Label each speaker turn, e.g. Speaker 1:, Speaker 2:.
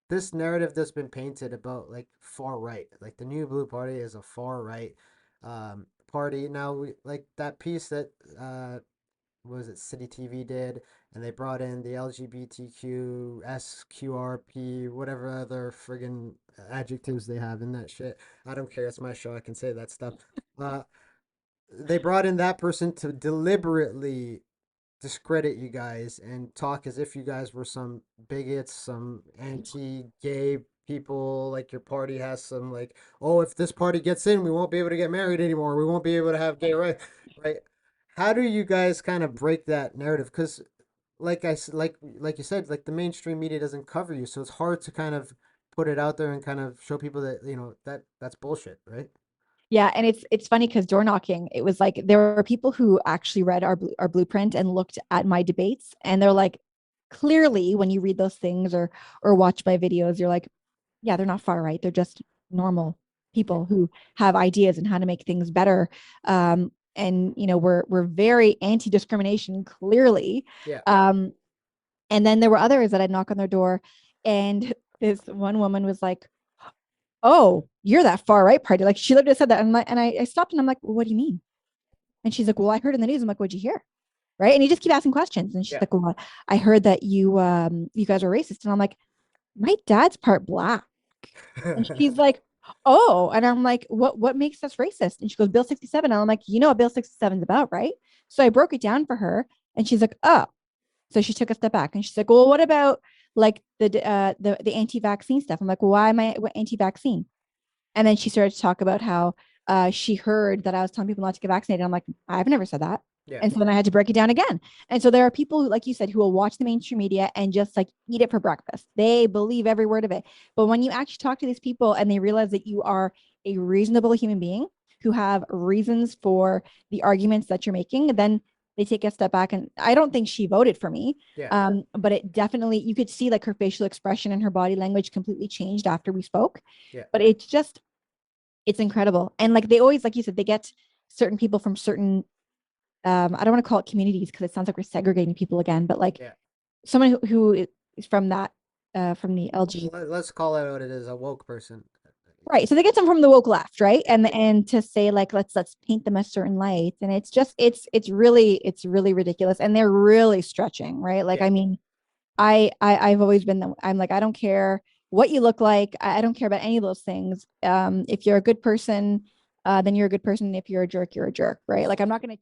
Speaker 1: this narrative that's been painted about like far right, like the New Blue Party is a far right party. Now we like that piece that what was it City TV did, and they brought in the LGBTQ SQRP whatever other friggin' adjectives they have in that shit. I don't care. It's my show. I can say that stuff. Uh, they brought in that person to deliberately discredit you guys and talk as if you guys were some bigots, some anti-gay people, like your party has some like, oh, if this party gets in, we won't be able to get married anymore. We won't be able to have gay rights, right? How do you guys kind of break that narrative? Because like you said, like the mainstream media doesn't cover you, so it's hard to kind of put it out there and kind of show people that that's bullshit, right?
Speaker 2: Yeah, and it's funny because door knocking, it was like there were people who actually read our blueprint and looked at my debates, and they're like, clearly, when you read those things or watch my videos, you're like, yeah, they're not far right. They're just normal
Speaker 1: Yeah,
Speaker 2: people who have ideas and how to make things better. And we're very anti-discrimination, clearly.
Speaker 1: yeah,
Speaker 2: Um, and then there were others that I'd knock on their door, and this one woman was like, "Oh, you're that far right party." Like she literally said that, and I stopped and I'm like, well, "What do you mean?" And she's like, "Well, I heard in the news." I'm like, "What'd you hear?" Right? And you just keep asking questions, and she's
Speaker 1: yeah.
Speaker 2: like, "Well, I heard that you guys are racist," and I'm like, "My dad's part black." And she's like, "Oh," and I'm like, "What makes us racist?" And she goes, "Bill 67." And I'm like, "You know what Bill 67 is about, right?" So I broke it down for her, and she's like, "Oh." So she took a step back, and she's like, "Well, what about like the anti-vaccine stuff?" I'm like, "Well, why am I anti-vaccine?" And then she started to talk about how she heard that I was telling people not to get vaccinated. I'm like, "I've never said that."
Speaker 1: Yeah.
Speaker 2: And so then I had to break it down again. And so there are people who, like you said, who will watch the mainstream media and just like eat it for breakfast. They believe every word of it. But when you actually talk to these people and they realize that you are a reasonable human being who have reasons for the arguments that you're making, then they take a step back. And I don't think she voted for me.
Speaker 1: Yeah.
Speaker 2: But it definitely, you could see like her facial expression and her body language completely changed after we spoke.
Speaker 1: Yeah.
Speaker 2: But it's incredible. And like they always, like you said, they get certain people from certain I don't want to call it communities because it sounds like we're segregating people again, but like
Speaker 1: Yeah.
Speaker 2: someone who is from that from the LG.
Speaker 1: Let's call it what it is, a woke person.
Speaker 2: Right. So they get some from the woke left, right? And
Speaker 1: Yeah.
Speaker 2: and to say like let's paint them a certain light. And it's just it's really ridiculous. And they're really stretching, right? Like
Speaker 1: Yeah.
Speaker 2: I mean, I've always been I'm like, I don't care what you look like. I don't care about any of those things. If you're a good person, then you're a good person. If you're a jerk, you're a jerk, right? Like I'm not gonna